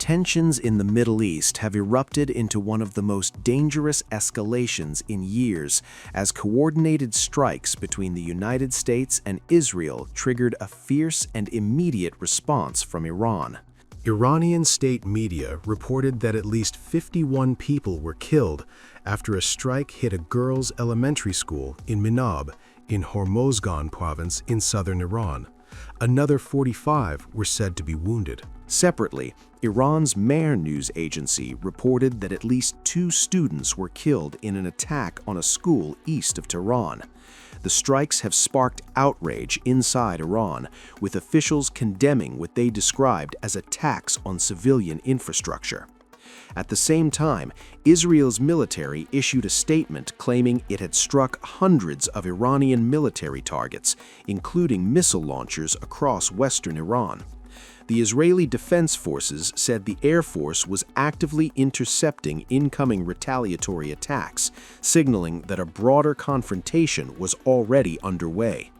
Tensions in the Middle East have erupted into one of the most dangerous escalations in years as coordinated strikes between the United States and Israel triggered a fierce and immediate response from Iran. Iranian state media reported that at least 51 people were killed after a strike hit a girls' elementary school in Minab, in Hormozgan province in southern Iran. Another 45 were said to be wounded. Separately, Iran's Mehr news agency reported that at least 2 students were killed in an attack on a school east of Tehran. The strikes have sparked outrage inside Iran, with officials condemning what they described as attacks on civilian infrastructure. At the same time, Israel's military issued a statement claiming it had struck hundreds of Iranian military targets, including missile launchers across western Iran. The Israeli Defense Forces said the Air Force was actively intercepting incoming retaliatory attacks, signaling that a broader confrontation was already underway.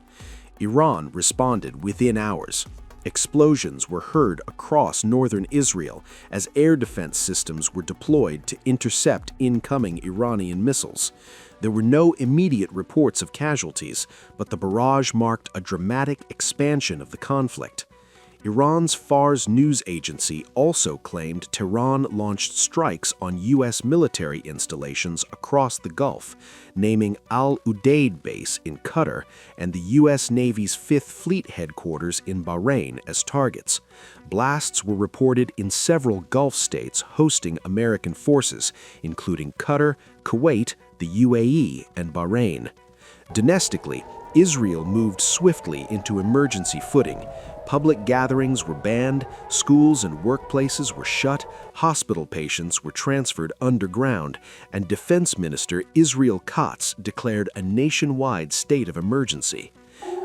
Iran responded within hours. Explosions were heard across northern Israel as air defense systems were deployed to intercept incoming Iranian missiles. There were no immediate reports of casualties, but the barrage marked a dramatic expansion of the conflict. Iran's Fars news agency also claimed Tehran launched strikes on U.S. military installations across the Gulf, naming Al Udeid base in Qatar and the U.S. Navy's 5th Fleet headquarters in Bahrain as targets. Blasts were reported in several Gulf states hosting American forces, including Qatar, Kuwait, the UAE, and Bahrain. Domestically, Israel moved swiftly into emergency footing. Public gatherings were banned, schools and workplaces were shut, hospital patients were transferred underground, and Defense Minister Israel Katz declared a nationwide state of emergency.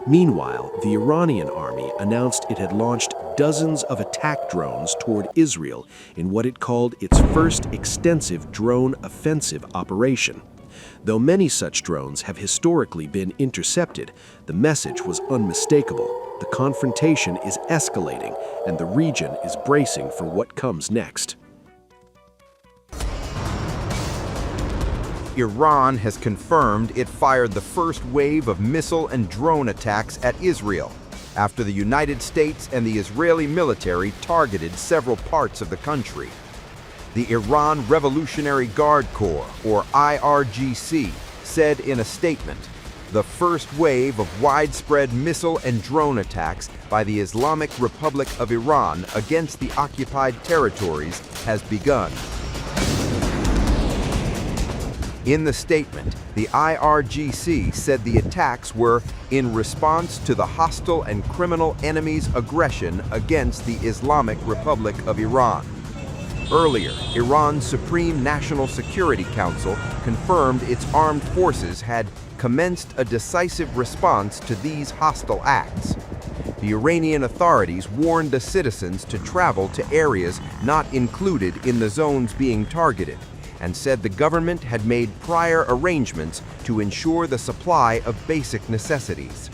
Meanwhile, the Iranian army announced it had launched dozens of attack drones toward Israel in what it called its first extensive drone offensive operation. Though many such drones have historically been intercepted, the message was unmistakable. The confrontation is escalating, and the region is bracing for what comes next. Iran has confirmed it fired the first wave of missile and drone attacks at Israel, after the United States and the Israeli military targeted several parts of the country. The Iran Revolutionary Guard Corps, or IRGC, said in a statement, "The first wave of widespread missile and drone attacks by the Islamic Republic of Iran against the occupied territories has begun." In the statement, the IRGC said the attacks were in response to the hostile and criminal enemy's aggression against the Islamic Republic of Iran. Earlier, Iran's Supreme National Security Council confirmed its armed forces had commenced a decisive response to these hostile acts. The Iranian authorities warned the citizens to travel to areas not included in the zones being targeted, and said the government had made prior arrangements to ensure the supply of basic necessities.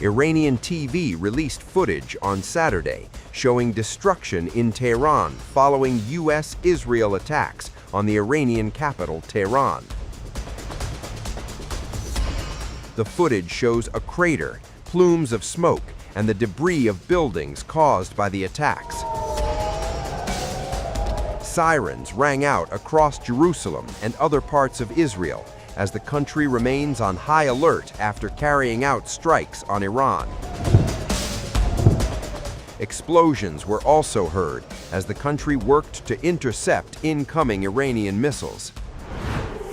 Iranian TV released footage on Saturday showing destruction in Tehran following U.S.-Israel attacks on the Iranian capital, Tehran. The footage shows a crater, plumes of smoke, and the debris of buildings caused by the attacks. Sirens rang out across Jerusalem and other parts of Israel as the country remains on high alert after carrying out strikes on Iran. Explosions were also heard as the country worked to intercept incoming Iranian missiles.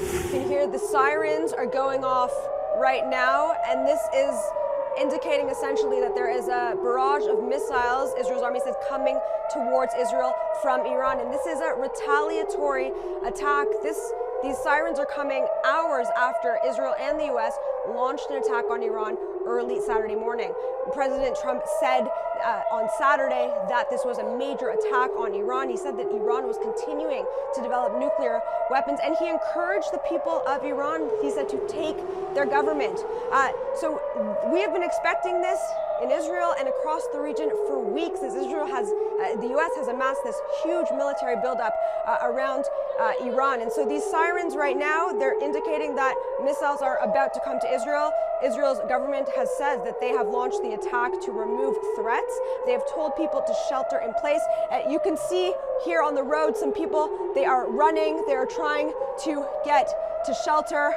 You can hear the sirens are going off right now, and this is indicating essentially that there is a barrage of missiles, Israel's army says, coming towards Israel from Iran. And this is a retaliatory attack. These sirens are coming hours after Israel and the U.S. launched an attack on Iran early Saturday morning. President Trump said on Saturday that this was a major attack on Iran. He said that Iran was continuing to develop nuclear weapons, and he encouraged the people of Iran, he said, to take their government. So we have been expecting this in Israel and across the region for weeks, as the U.S. has amassed this huge military buildup around Iran. And so these sirens right now, they're indicating that missiles are about to come to Israel. Israel's government has said that they have launched the attack to remove threats. They have told people to shelter in place. You can see here on the road some people, they are running, they are trying to get to shelter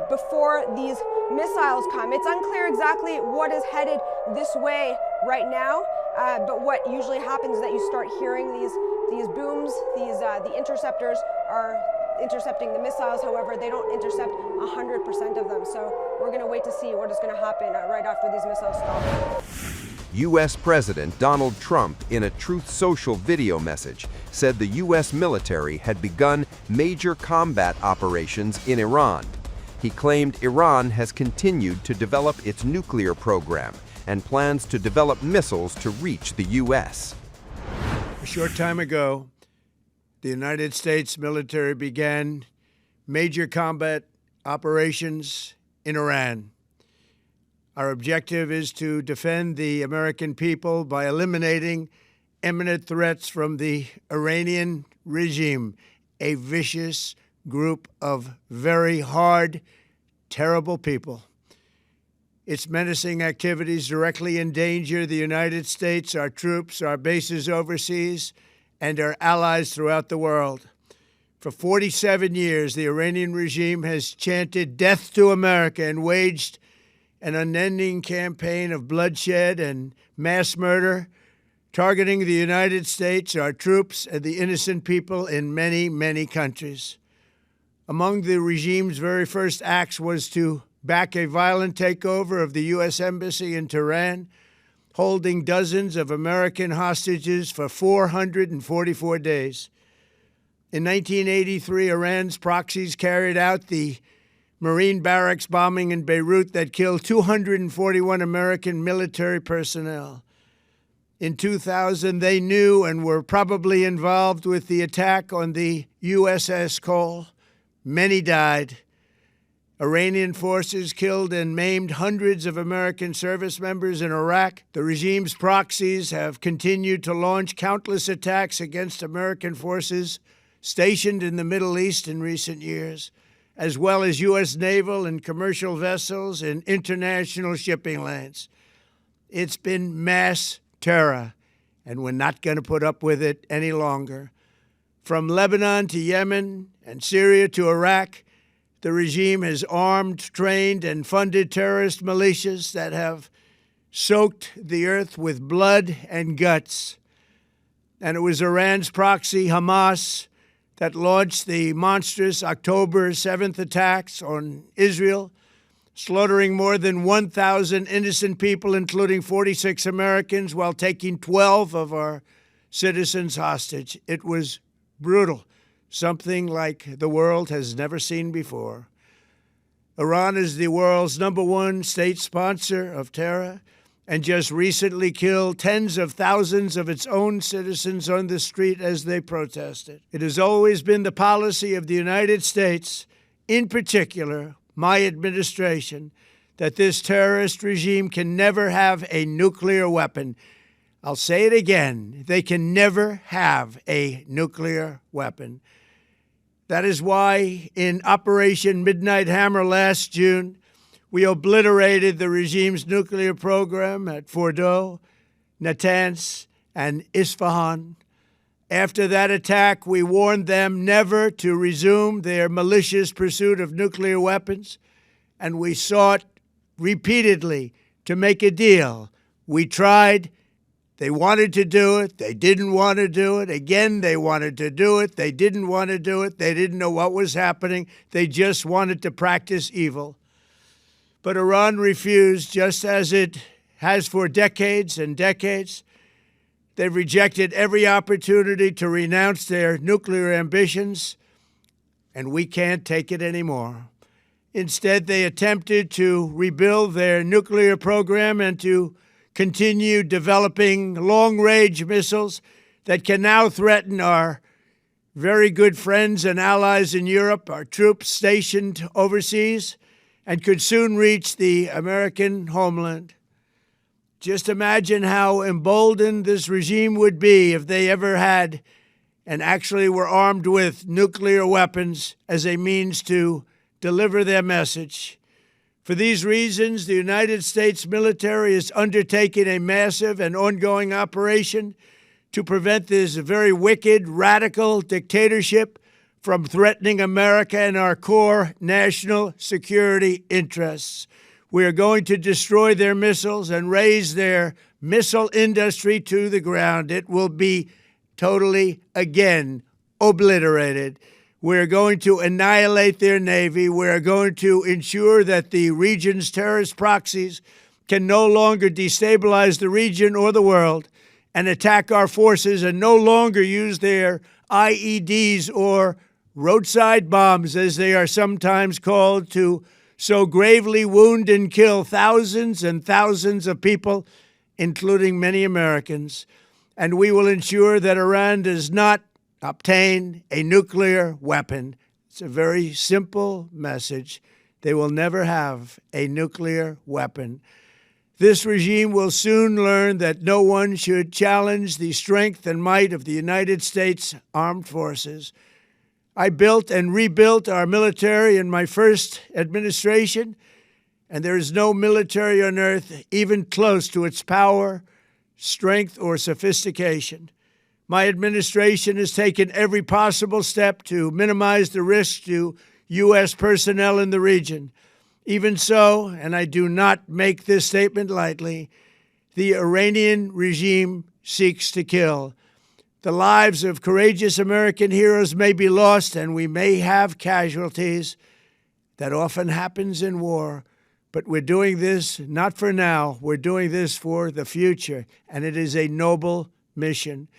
before these missiles come. It's unclear exactly what is headed this way right now, but what usually happens is that you start hearing these booms. The interceptors are intercepting the missiles. However, they don't intercept 100% of them. So we're going to wait to see what is going to happen right after these missiles stop. U.S. President Donald Trump, in a Truth Social video message, said the U.S. military had begun major combat operations in Iran. He claimed Iran has continued to develop its nuclear program and plans to develop missiles to reach the U.S. A short time ago, the United States military began major combat operations in Iran. Our objective is to defend the American people by eliminating imminent threats from the Iranian regime, a vicious group of very hard, terrible people. Its menacing activities directly endanger the United States, our troops, our bases overseas, and our allies throughout the world. For 47 years, the Iranian regime has chanted death to America and waged an unending campaign of bloodshed and mass murder, targeting the United States, our troops, and the innocent people in many, many countries. Among the regime's very first acts was to back a violent takeover of the U.S. Embassy in Tehran, holding dozens of American hostages for 444 days. In 1983, Iran's proxies carried out the Marine barracks bombing in Beirut that killed 241 American military personnel. In 2000, they knew and were probably involved with the attack on the USS Cole. Many died. Iranian forces killed and maimed hundreds of American service members in Iraq. The regime's proxies have continued to launch countless attacks against American forces stationed in the Middle East in recent years, as well as U.S. naval and commercial vessels and international shipping lanes. It's been mass terror, and we're not going to put up with it any longer. From Lebanon to Yemen and Syria to Iraq, the regime has armed, trained, and funded terrorist militias that have soaked the earth with blood and guts. And it was Iran's proxy, Hamas, that launched the monstrous October 7th attacks on Israel, slaughtering more than 1,000 innocent people, including 46 Americans, while taking 12 of our citizens hostage. It was brutal, something like the world has never seen before. Iran is the world's #1 state sponsor of terror and just recently killed tens of thousands of its own citizens on the street as they protested. It has always been the policy of the United States, in particular, my administration, that this terrorist regime can never have a nuclear weapon. I'll say it again, they can never have a nuclear weapon. That is why in Operation Midnight Hammer last June, we obliterated the regime's nuclear program at Fordow, Natanz, and Isfahan. After that attack, we warned them never to resume their malicious pursuit of nuclear weapons, and we sought repeatedly to make a deal. We tried. They wanted to do it. They didn't want to do it. Again, they wanted to do it. They didn't want to do it. They didn't know what was happening. They just wanted to practice evil. But Iran refused, just as it has for decades and decades. They've rejected every opportunity to renounce their nuclear ambitions, and we can't take it anymore. Instead, they attempted to rebuild their nuclear program and to continue developing long-range missiles that can now threaten our very good friends and allies in Europe, our troops stationed overseas, and could soon reach the American homeland. Just imagine how emboldened this regime would be if they ever had and actually were armed with nuclear weapons as a means to deliver their message. For these reasons, the United States military is undertaking a massive and ongoing operation to prevent this very wicked, radical dictatorship from threatening America and our core national security interests. We are going to destroy their missiles and raise their missile industry to the ground. It will be totally, again, obliterated. We're going to annihilate their Navy. We're going to ensure that the region's terrorist proxies can no longer destabilize the region or the world and attack our forces and no longer use their IEDs or roadside bombs, as they are sometimes called, to so gravely wound and kill thousands and thousands of people, including many Americans. And we will ensure that Iran does not obtain a nuclear weapon. It's a very simple message. They will never have a nuclear weapon. This regime will soon learn that no one should challenge the strength and might of the United States Armed Forces. I built and rebuilt our military in my first administration, and there is no military on earth even close to its power, strength, or sophistication. My administration has taken every possible step to minimize the risk to U.S. personnel in the region. Even so, and I do not make this statement lightly, the Iranian regime seeks to kill. The lives of courageous American heroes may be lost, and we may have casualties. That often happens in war. But we're doing this not for now. We're doing this for the future, and it is a noble mission.